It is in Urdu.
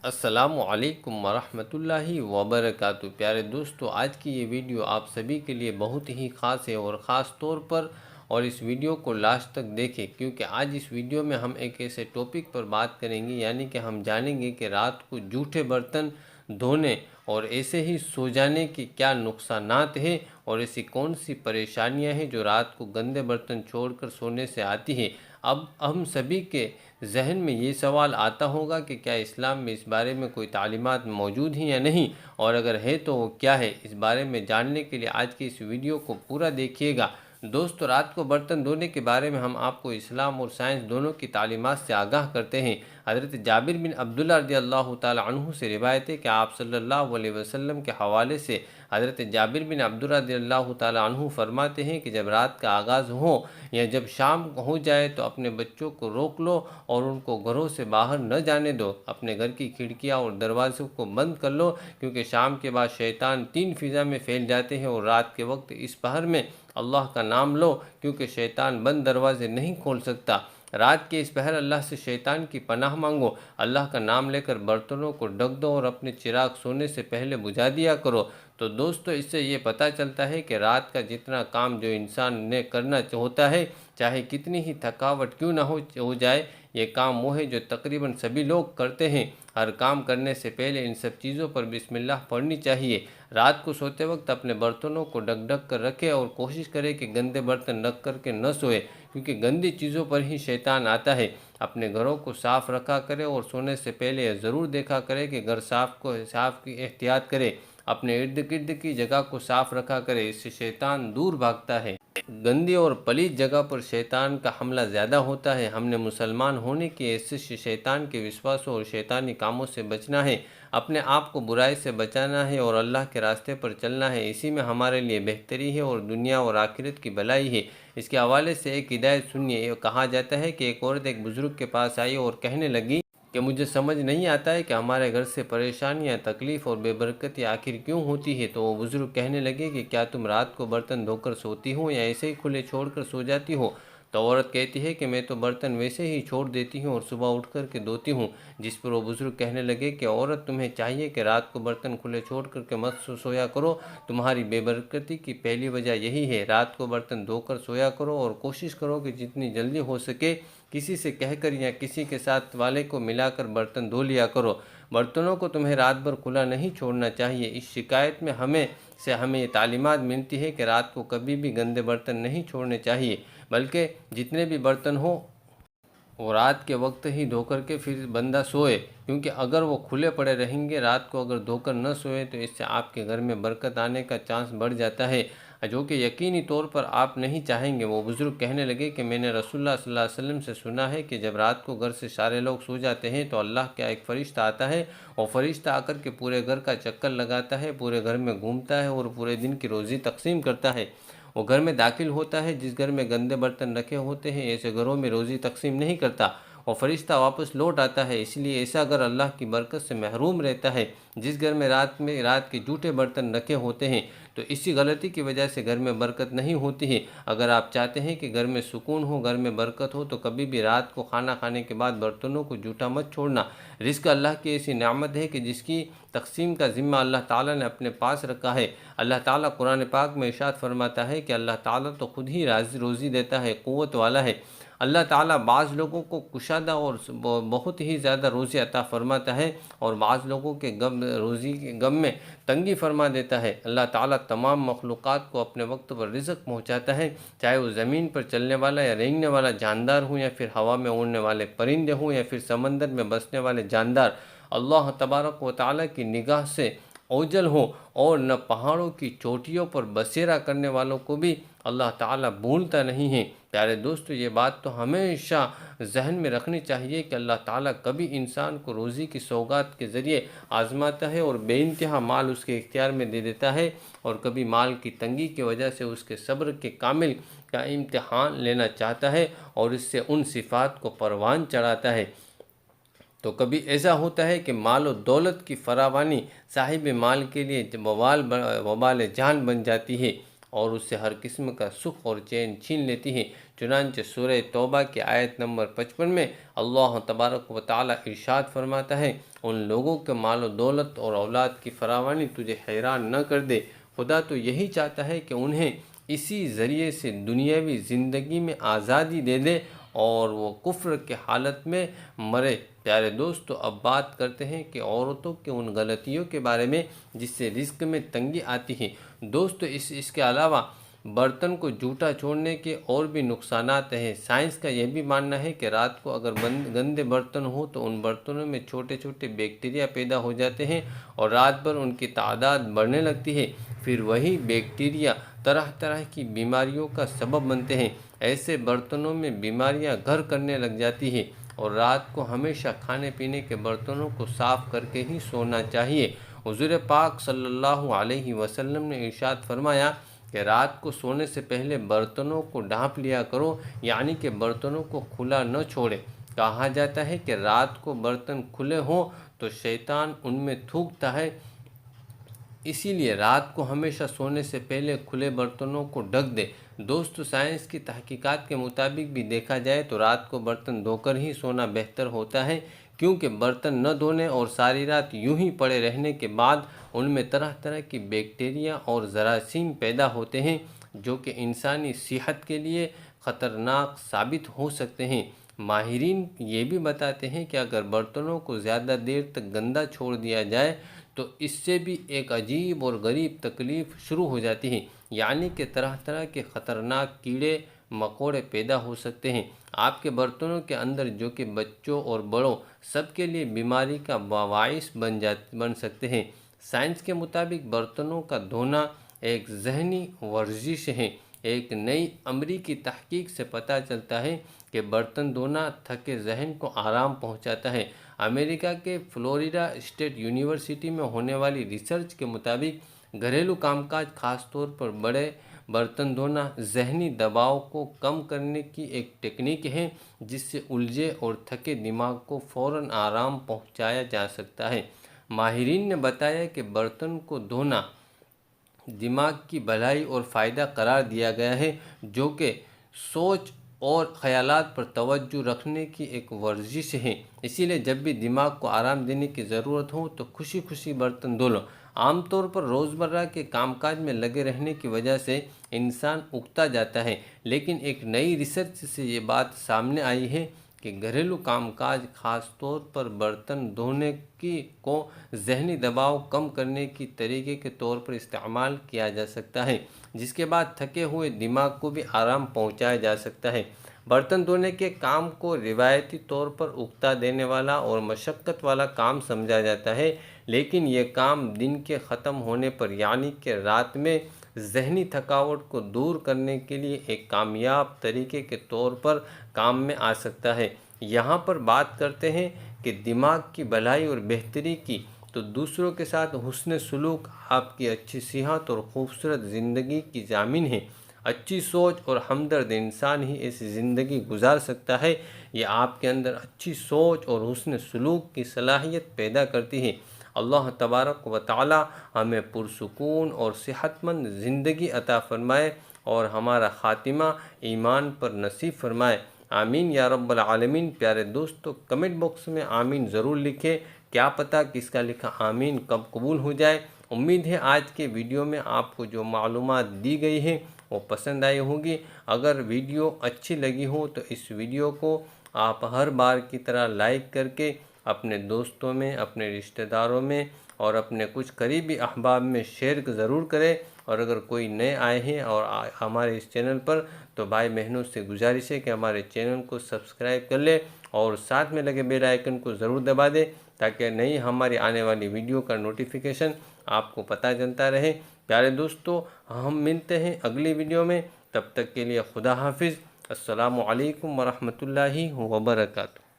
السلام علیکم ورحمۃ اللہ وبرکاتہ۔ پیارے دوستو، آج کی یہ ویڈیو آپ سبھی کے لیے بہت ہی خاص ہے اور خاص طور پر اس ویڈیو کو لاسٹ تک دیکھیں، کیونکہ آج اس ویڈیو میں ہم ایک ایسے ٹاپک پر بات کریں گے، یعنی کہ ہم جانیں گے کہ رات کو جھوٹے برتن دھونے اور ایسے ہی سو جانے کے کیا نقصانات ہیں اور ایسی کون سی پریشانیاں ہیں جو رات کو گندے برتن چھوڑ کر سونے سے آتی ہے۔ اب ہم سبھی کے ذہن میں یہ سوال آتا ہوگا کہ کیا اسلام میں اس بارے میں کوئی تعلیمات موجود ہیں یا نہیں، اور اگر ہے تو وہ کیا ہے۔ اس بارے میں جاننے کے لیے آج کی اس ویڈیو کو پورا دیکھیے گا۔ دوستو، رات کو برتن دھونے کے بارے میں ہم آپ کو اسلام اور سائنس دونوں کی تعلیمات سے آگاہ کرتے ہیں۔ حضرت جابر بن عبداللہ رضی اللہ تعالیٰ عنہ سے روایت ہے کہ آپ صلی اللہ علیہ وسلم کے حوالے سے حضرت جابر بن عبداللہ رضی اللہ تعالیٰ عنہ فرماتے ہیں کہ جب رات کا آغاز ہو یا جب شام ہو جائے تو اپنے بچوں کو روک لو اور ان کو گھروں سے باہر نہ جانے دو۔ اپنے گھر کی کھڑکیاں اور دروازوں کو بند کر لو، کیونکہ شام کے بعد شیطان 3 فضا میں پھیل جاتے ہیں، اور رات کے وقت اس پہر میں اللہ کا نام لو، کیونکہ شیطان بند دروازے نہیں کھول سکتا۔ رات کے اس پہر اللہ سے شیطان کی پناہ مانگو، اللہ کا نام لے کر برتنوں کو ڈھک دو اور اپنے چراغ سونے سے پہلے بجھا دیا کرو۔ تو دوستو، اس سے یہ پتہ چلتا ہے کہ رات کا جتنا کام جو انسان نے کرنا ہوتا ہے، چاہے کتنی ہی تھکاوٹ کیوں نہ ہو جائے، یہ کام وہ ہے جو تقریباً سبھی لوگ کرتے ہیں۔ ہر کام کرنے سے پہلے ان سب چیزوں پر بسم اللہ پڑھنی چاہیے۔ رات کو سوتے وقت اپنے برتنوں کو ڈھک کر رکھے اور کوشش کرے کہ گندے برتن رکھ کر کے نہ سوئے، کیونکہ گندی چیزوں پر ہی شیطان آتا ہے۔ اپنے گھروں کو صاف رکھا کرے اور سونے سے پہلے یہ ضرور دیکھا کرے کہ گھر صاف کی احتیاط کرے۔ اپنے ارد گرد کی جگہ کو صاف رکھا کرے، اس سے شیطان دور بھاگتا ہے۔ گندی اور پلیت جگہ پر شیطان کا حملہ زیادہ ہوتا ہے۔ ہم نے مسلمان ہونے کی حیثیت سے شیطان کے وسواسوں اور شیطانی کاموں سے بچنا ہے، اپنے آپ کو برائی سے بچانا ہے اور اللہ کے راستے پر چلنا ہے۔ اسی میں ہمارے لیے بہتری ہے اور دنیا اور آخرت کی بھلائی ہے۔ اس کے حوالے سے ایک ہدایت سنیے۔ یہ کہا جاتا ہے کہ ایک عورت ایک بزرگ کے پاس آئی اور کہنے لگی کہ مجھے سمجھ نہیں آتا ہے کہ ہمارے گھر سے پریشانیاں، تکلیف اور بے برکتی آخر کیوں ہوتی ہے۔ تو وہ بزرگ کہنے لگے کہ کیا تم رات کو برتن دھو کر سوتی ہو یا ایسے ہی کھلے چھوڑ کر سو جاتی ہو؟ تو عورت کہتی ہے کہ میں تو برتن ویسے ہی چھوڑ دیتی ہوں اور صبح اٹھ کر کے دھوتی ہوں۔ جس پر وہ بزرگ کہنے لگے کہ عورت، تمہیں چاہیے کہ رات کو برتن کھلے چھوڑ کر کے مت سویا کرو، تمہاری بے برکتی کی پہلی وجہ یہی ہے۔ رات کو برتن دھو کر سویا کرو اور کوشش کرو کہ جتنی جلدی ہو سکے کسی سے کہہ کر یا کسی کے ساتھ والے کو ملا کر برتن دھو لیا کرو۔ برتنوں کو تمہیں رات بھر کھلا نہیں چھوڑنا چاہیے۔ اس شکایت میں ہمیں یہ تعلیمات ملتی ہے کہ رات کو کبھی بھی گندے برتن نہیں چھوڑنے چاہیے، بلکہ جتنے بھی برتن ہوں وہ رات کے وقت ہی دھو کر کے پھر بندہ سوئے، کیونکہ اگر وہ کھلے پڑے رہیں گے، رات کو اگر دھو کر نہ سوئے تو اس سے آپ کے گھر میں برکت آنے کا چانس بڑھ جاتا ہے، جو کہ یقینی طور پر آپ نہیں چاہیں گے۔ وہ بزرگ کہنے لگے کہ میں نے رسول اللہ صلی اللہ علیہ وسلم سے سنا ہے کہ جب رات کو گھر سے سارے لوگ سو جاتے ہیں تو اللہ کا ایک فرشتہ آتا ہے، اور فرشتہ آ کر کے پورے گھر کا چکر لگاتا ہے، پورے گھر میں گھومتا ہے اور پورے دن کی روزی تقسیم کرتا ہے۔ وہ گھر میں داخل ہوتا ہے، جس گھر میں گندے برتن رکھے ہوتے ہیں ایسے گھروں میں روزی تقسیم نہیں کرتا، اور فرشتہ واپس لوٹ آتا ہے۔ اس لیے ایسا گھر اللہ کی برکت سے محروم رہتا ہے۔ جس گھر میں رات کے جھوٹے برتن رکھے ہوتے ہیں، تو اسی غلطی کی وجہ سے گھر میں برکت نہیں ہوتی ہے۔ اگر آپ چاہتے ہیں کہ گھر میں سکون ہو، گھر میں برکت ہو، تو کبھی بھی رات کو کھانا کھانے کے بعد برتنوں کو جھوٹا مت چھوڑنا۔ رزق اللہ کی ایسی نعمت ہے کہ جس کی تقسیم کا ذمہ اللہ تعالیٰ نے اپنے پاس رکھا ہے۔ اللہ تعالیٰ قرآن پاک میں ارشاد فرماتا ہے کہ اللہ تعالیٰ تو خود ہی روزی دیتا ہے، قوت والا ہے۔ اللہ تعالیٰ بعض لوگوں کو کشادہ اور بہت ہی زیادہ روزی عطا فرماتا ہے، اور بعض لوگوں کے روزی کے غم میں تنگی فرما دیتا ہے۔ اللہ تعالیٰ تمام مخلوقات کو اپنے وقت پر رزق پہنچاتا ہے، چاہے وہ زمین پر چلنے والا یا رینگنے والا جاندار ہوں، یا پھر ہوا میں اڑنے والے پرندے ہوں، یا پھر سمندر میں بسنے والے جاندار۔ اللہ تبارک و تعالیٰ کی نگاہ سے اوجھل ہو، اور نہ پہاڑوں کی چوٹیوں پر بسیرا کرنے والوں کو بھی اللہ تعالیٰ بھولتا نہیں ہے۔ پیارے دوستو، یہ بات تو ہمیشہ ذہن میں رکھنی چاہیے کہ اللہ تعالیٰ کبھی انسان کو روزی کی سوغات کے ذریعے آزماتا ہے اور بے انتہا مال اس کے اختیار میں دے دیتا ہے، اور کبھی مال کی تنگی کی وجہ سے اس کے صبر کے کامل کا امتحان لینا چاہتا ہے اور اس سے ان صفات کو پروان چڑھاتا ہے۔ تو کبھی ایسا ہوتا ہے کہ مال و دولت کی فراوانی صاحب مال کے لیے وبال جان بن جاتی ہے، اور اس سے ہر قسم کا سکھ اور چین چھین لیتی ہے۔ چنانچہ سورہ توبہ کی آیت نمبر 55 میں اللہ تبارک و تعالی ارشاد فرماتا ہے، ان لوگوں کے مال و دولت اور اولاد کی فراوانی تجھے حیران نہ کر دے، خدا تو یہی چاہتا ہے کہ انہیں اسی ذریعے سے دنیاوی زندگی میں آزادی دے دے اور وہ کفر کے حالت میں مرے۔ پیارے دوستو، اب بات کرتے ہیں کہ عورتوں کے ان غلطیوں کے بارے میں جس سے رزق میں تنگی آتی ہے۔ دوستو، اس کے علاوہ برتن کو جھوٹا چھوڑنے کے اور بھی نقصانات ہیں۔ سائنس کا یہ بھی ماننا ہے کہ رات کو اگر گندے برتن ہوں تو ان برتنوں میں چھوٹے چھوٹے بیکٹیریا پیدا ہو جاتے ہیں اور رات بھر ان کی تعداد بڑھنے لگتی ہے۔ پھر وہی بیکٹیریا طرح طرح کی بیماریوں کا سبب بنتے ہیں۔ ایسے برتنوں میں بیماریاں گھر کرنے لگ جاتی ہیں اور رات کو ہمیشہ کھانے پینے کے برتنوں کو صاف کر کے ہی سونا چاہیے۔ حضور پاک صلی اللہ علیہ وسلم نے ارشاد فرمایا کہ رات کو سونے سے پہلے برتنوں کو ڈھانپ لیا کرو، یعنی کہ برتنوں کو کھلا نہ چھوڑے۔ کہا جاتا ہے کہ رات کو برتن کھلے ہوں تو شیطان ان میں تھوکتا ہے، اسی لیے رات کو ہمیشہ سونے سے پہلے کھلے برتنوں کو ڈھک دے۔ دوستو، سائنس کی تحقیقات کے مطابق بھی دیکھا جائے تو رات کو برتن دھو کر ہی سونا بہتر ہوتا ہے، کیونکہ برتن نہ دھونے اور ساری رات یوں ہی پڑے رہنے کے بعد ان میں طرح طرح کی بیکٹیریا اور جراثیم پیدا ہوتے ہیں جو کہ انسانی صحت کے لیے خطرناک ثابت ہو سکتے ہیں۔ ماہرین یہ بھی بتاتے ہیں کہ اگر برتنوں کو زیادہ دیر تک گندا چھوڑ دیا جائے تو اس سے بھی ایک عجیب اور غریب تکلیف شروع ہو جاتی ہے، یعنی کہ طرح طرح کے خطرناک کیڑے مکوڑے پیدا ہو سکتے ہیں آپ کے برتنوں کے اندر، جو کہ بچوں اور بڑوں سب کے لیے بیماری کا باعث بن سکتے ہیں۔ سائنس کے مطابق برتنوں کا دھونا ایک ذہنی ورزش ہے۔ ایک نئی امریکی تحقیق سے پتہ چلتا ہے کہ برتن دھونا تھکے ذہن کو آرام پہنچاتا ہے۔ امریکہ کے فلوریڈا اسٹیٹ یونیورسٹی میں ہونے والی ریسرچ کے مطابق گھریلو کام کاج، خاص طور پر بڑے برتن دھونا، ذہنی دباؤ کو کم کرنے کی ایک ٹیکنیک ہے جس سے الجھے اور تھکے دماغ کو فوراً آرام پہنچایا جا سکتا ہے۔ ماہرین نے بتایا کہ برتن کو دھونا دماغ کی بھلائی اور فائدہ قرار دیا گیا ہے، جو کہ سوچ اور خیالات پر توجہ رکھنے کی ایک ورزش ہے۔ اسی لیے جب بھی دماغ کو آرام دینے کی ضرورت ہو تو خوشی خوشی برتن دھو لو۔ عام طور پر روزمرہ کے کام کاج میں لگے رہنے کی وجہ سے انسان اکتا جاتا ہے، لیکن ایک نئی ریسرچ سے یہ بات سامنے آئی ہے کہ گھریلو کام کاج، خاص طور پر برتن دھونے کو ذہنی دباؤ کم کرنے کی طریقے کے طور پر استعمال کیا جا سکتا ہے، جس کے بعد تھکے ہوئے دماغ کو بھی آرام پہنچایا جا سکتا ہے۔ برتن دھونے کے کام کو روایتی طور پر اکتا دینے والا اور مشقت والا کام سمجھا جاتا ہے، لیکن یہ کام دن کے ختم ہونے پر، یعنی کہ رات میں ذہنی تھکاوٹ کو دور کرنے کے لیے ایک کامیاب طریقے کے طور پر کام میں آ سکتا ہے۔ یہاں پر بات کرتے ہیں کہ دماغ کی بھلائی اور بہتری کی، تو دوسروں کے ساتھ حسن سلوک آپ کی اچھی صحت اور خوبصورت زندگی کی ضامن ہے۔ اچھی سوچ اور ہمدرد انسان ہی ایسی زندگی گزار سکتا ہے۔ یہ آپ کے اندر اچھی سوچ اور حسن سلوک کی صلاحیت پیدا کرتی ہے۔ اللہ تبارک و تعالی ہمیں پرسکون اور صحت مند زندگی عطا فرمائے اور ہمارا خاتمہ ایمان پر نصیب فرمائے۔ آمین یا رب العالمین۔ پیارے دوستو، کمنٹ باکس میں آمین ضرور لکھیں، کیا پتہ کس کا لکھا آمین کب قبول ہو جائے۔ امید ہے آج کے ویڈیو میں آپ کو جو معلومات دی گئی ہیں وہ پسند آئی ہوں گی۔ اگر ویڈیو اچھی لگی ہو تو اس ویڈیو کو آپ ہر بار کی طرح لائک کر کے اپنے دوستوں میں، اپنے رشتہ داروں میں اور اپنے کچھ قریبی احباب میں شیئر ضرور کریں۔ اور اگر کوئی نئے آئے ہیں اور ہمارے اس چینل پر، تو بھائی بہنوں سے گزارش ہے کہ ہمارے چینل کو سبسکرائب کر لیں اور ساتھ میں لگے بیل آئیکن کو ضرور دبا دیں تاکہ نئی ہماری آنے والی ویڈیو کا نوٹیفیکیشن آپ کو پتہ چلتا رہے۔ پیارے دوستو، ہم ملتے ہیں اگلی ویڈیو میں، تب تک کے لیے خدا حافظ۔ السلام علیکم ورحمۃ اللہ وبرکاتہ۔